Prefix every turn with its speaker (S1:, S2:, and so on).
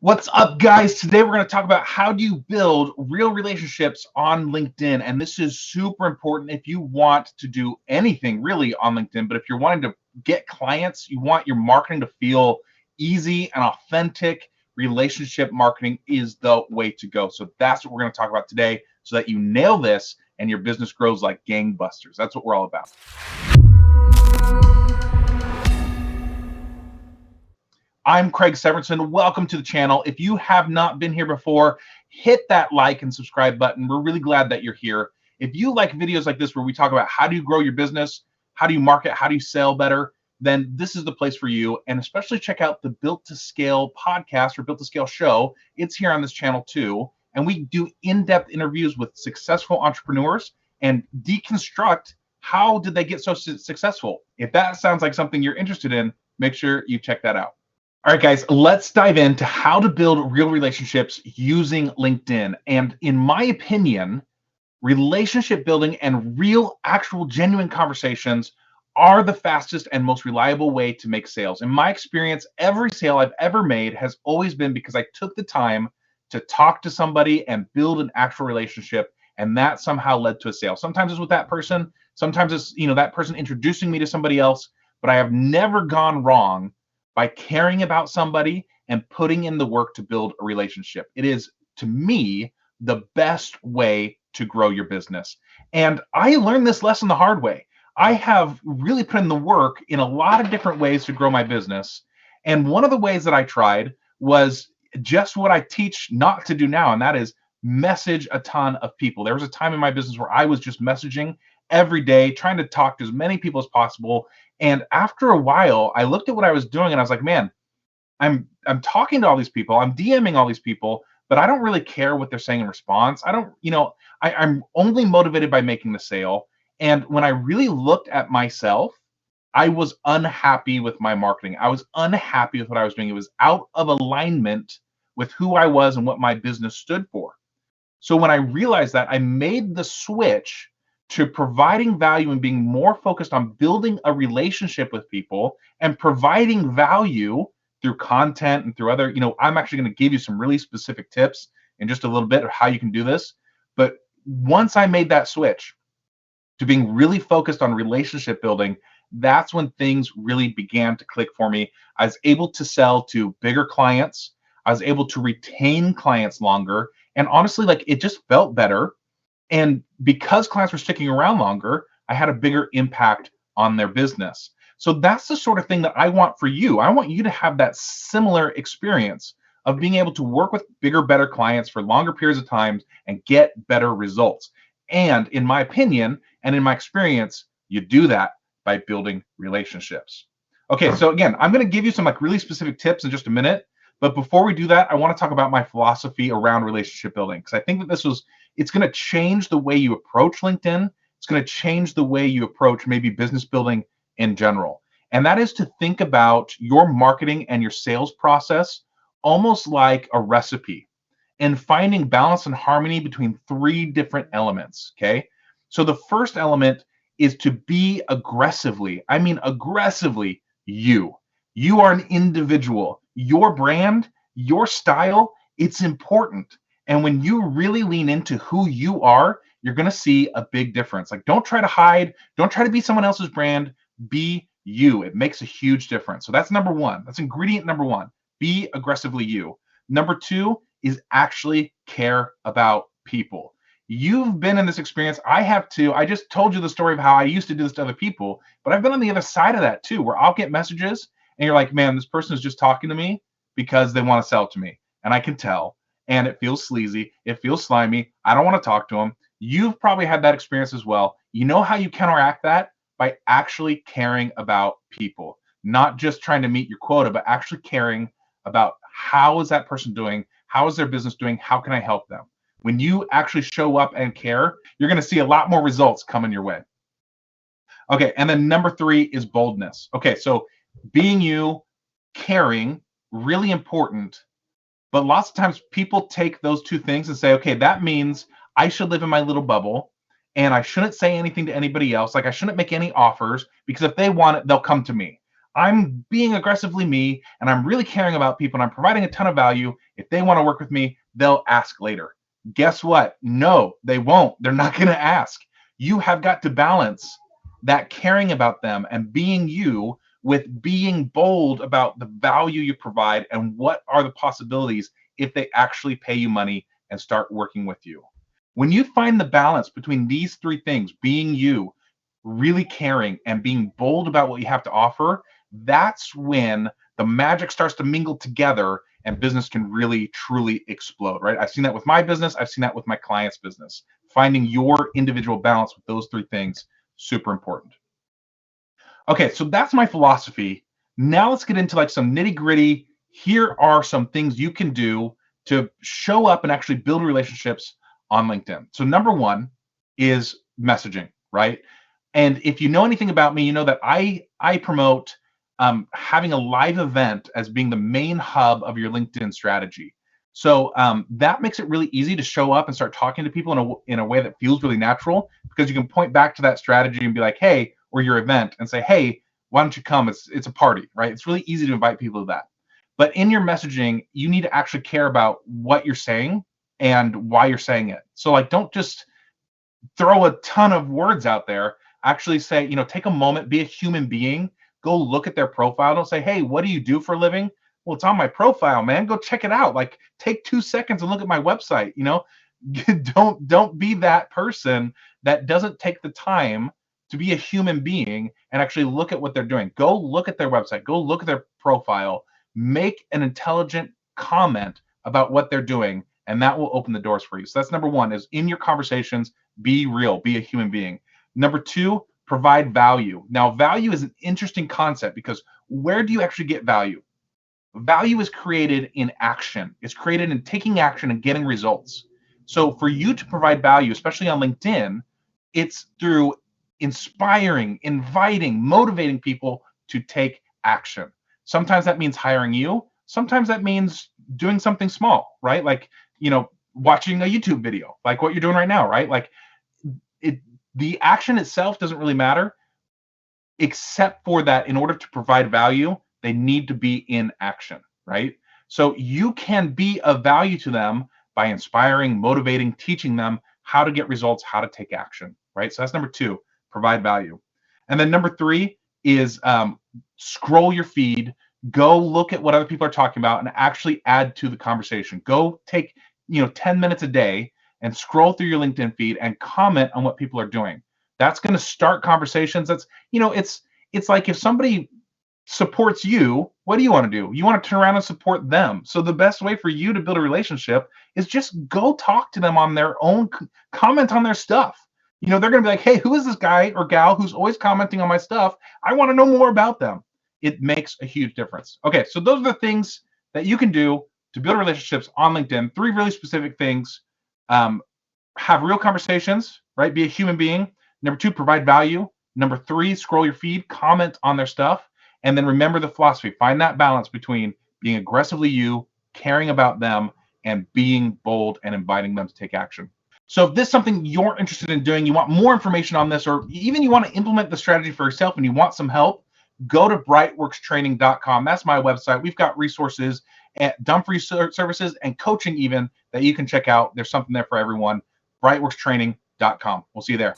S1: What's up, guys? Today we're going to talk about how do you build real relationships on LinkedIn. And this is super important if you want to do anything really on LinkedIn. But if you're wanting to get clients, you want your marketing to feel easy and authentic. Relationship marketing is the way to go. So that's what we're going to talk about today so that you nail this and your business grows like gangbusters. That's what we're all about. I'm Craig Severinson. Welcome to the channel. If you have not been here before, hit that like and subscribe button. We're really glad that you're here. If you like videos like this where we talk about how do you grow your business, how do you market, how do you sell better, then this is the place for you. And especially check out the Built to Scale podcast or Built to Scale show. It's here on this channel too. And we do in-depth interviews with successful entrepreneurs and deconstruct how did they get so successful. If that sounds like something you're interested in, make sure you check that out. All right, guys, let's dive into how to build real relationships using LinkedIn. And in my opinion, relationship building and real, actual, genuine conversations are the fastest and most reliable way to make sales. In my experience, every sale I've ever made has always been because I took the time to talk to somebody and build an actual relationship, and that somehow led to a sale. Sometimes it's with that person, sometimes it's that person introducing me to somebody else, but I have never gone wrong by caring about somebody and putting in the work to build a relationship. It is, to me, the best way to grow your business. And I learned this lesson the hard way. I have really put in the work in a lot of different ways to grow my business. And one of the ways that I tried was just what I teach not to do now, and that is message a ton of people. There was a time in my business where I was just messaging every day, trying to talk to as many people as possible. And after a while, I looked at what I was doing and I was like, man, I'm talking to all these people, I'm DMing all these people, but I don't really care what they're saying in response. I'm only motivated by making the sale. And when I really looked at myself, I was unhappy with my marketing. I was unhappy with what I was doing. It was out of alignment with who I was and what my business stood for. So when I realized that, I made the switch to providing value and being more focused on building a relationship with people and providing value through content and through other, I'm actually going to give you some really specific tips in just a little bit of how you can do this. But once I made that switch to being really focused on relationship building, that's when things really began to click for me. I was able to sell to bigger clients. I was able to retain clients longer. And honestly, it just felt better. And because clients were sticking around longer, I had a bigger impact on their business. So that's the sort of thing that I want for you. I want you to have that similar experience of being able to work with bigger, better clients for longer periods of time and get better results. And in my opinion, and in my experience, you do that by building relationships. Okay, so again, I'm going to give you some really specific tips in just a minute. But before we do that, I want to talk about my philosophy around relationship building, because I think that it's going to change the way you approach LinkedIn. It's going to change the way you approach maybe business building in general. And that is to think about your marketing and your sales process almost like a recipe and finding balance and harmony between three different elements. Okay. So the first element is to be aggressively you. You are an individual. Your brand, your style, it's important. And when you really lean into who you are, you're going to see a big difference. Don't try to hide. Don't try to be someone else's brand. Be you. It makes a huge difference. So that's number one. That's ingredient number one. Be aggressively you. Number two is actually care about people. You've been in this experience. I have too. I just told you the story of how I used to do this to other people, but I've been on the other side of that too, where I'll get messages and you're like, man, this person is just talking to me because they want to sell to me. And I can tell. And it feels sleazy. It feels slimy. I don't want to talk to them. You've probably had that experience as well. You know how you counteract that? By actually caring about people. Not just trying to meet your quota, but actually caring about how is that person doing? How is their business doing? How can I help them? When you actually show up and care, you're going to see a lot more results coming your way. Okay, and then number three is boldness. Okay, so being you, caring, really important. But lots of times people take those two things and say, okay, that means I should live in my little bubble and I shouldn't say anything to anybody else. I shouldn't make any offers because if they want it, they'll come to me. I'm being aggressively me, and I'm really caring about people, and I'm providing a ton of value. If they want to work with me, they'll ask later. Guess what? No, they won't. They're not going to ask. You have got to balance that caring about them and being you with being bold about the value you provide and what are the possibilities if they actually pay you money and start working with you. When you find the balance between these three things, being you, really caring, and being bold about what you have to offer, that's when the magic starts to mingle together and business can really, truly explode, right? I've seen that with my business. I've seen that with my clients' business. Finding your individual balance with those three things, super important. Okay, so that's my philosophy. Now let's get into like some nitty gritty. Here are some things you can do to show up and actually build relationships on LinkedIn. So number one is messaging, right? And if you know anything about me, you know that I promote having a live event as being the main hub of your LinkedIn strategy. So that makes it really easy to show up and start talking to people in a way that feels really natural, because you can point back to that strategy and be like, hey, or your event, and say, hey, why don't you come? It's a party, right? It's really easy to invite people to that. But in your messaging, you need to actually care about what you're saying and why you're saying it. So like, don't just throw a ton of words out there. Actually say, take a moment, be a human being, go look at their profile. Don't say, hey, what do you do for a living? Well, it's on my profile, man. Go check it out. Like, take 2 seconds and look at my website. Don't be that person that doesn't take the time to be a human being and actually look at what they're doing. Go look at their website, go look at their profile, make an intelligent comment about what they're doing, and that will open the doors for you. So that's number one, is in your conversations, be real, be a human being. Number two, provide value. Now, value is an interesting concept because where do you actually get value? Value is created in action. It's created in taking action and getting results. So for you to provide value, especially on LinkedIn, it's through inspiring, inviting, motivating people to take action. Sometimes that means hiring you. Sometimes that means doing something small, right? Like, watching a YouTube video, like what you're doing right now, right? Like the action itself doesn't really matter, except for that in order to provide value, they need to be in action, right? So you can be of value to them by inspiring, motivating, teaching them how to get results, how to take action, right? So that's number two, provide value. And then number three is scroll your feed, go look at what other people are talking about and actually add to the conversation. Go take 10 minutes a day and scroll through your LinkedIn feed and comment on what people are doing. That's going to start conversations. That's, it's like if somebody supports you, what do you want to do? You want to turn around and support them. So the best way for you to build a relationship is just go talk to them on their own, comment on their stuff. They're going to be like, hey, who is this guy or gal who's always commenting on my stuff? I want to know more about them. It makes a huge difference. Okay, so those are the things that you can do to build relationships on LinkedIn. 3 really specific things. Have real conversations, right? Be a human being. Number 2, provide value. Number 3, scroll your feed, comment on their stuff. And then remember the philosophy. Find that balance between being aggressively you, caring about them, and being bold and inviting them to take action. So if this is something you're interested in doing, you want more information on this, or even you want to implement the strategy for yourself and you want some help, go to brightworkstraining.com. That's my website. We've got resources done for you, services and coaching even, that you can check out. There's something there for everyone. brightworkstraining.com. We'll see you there.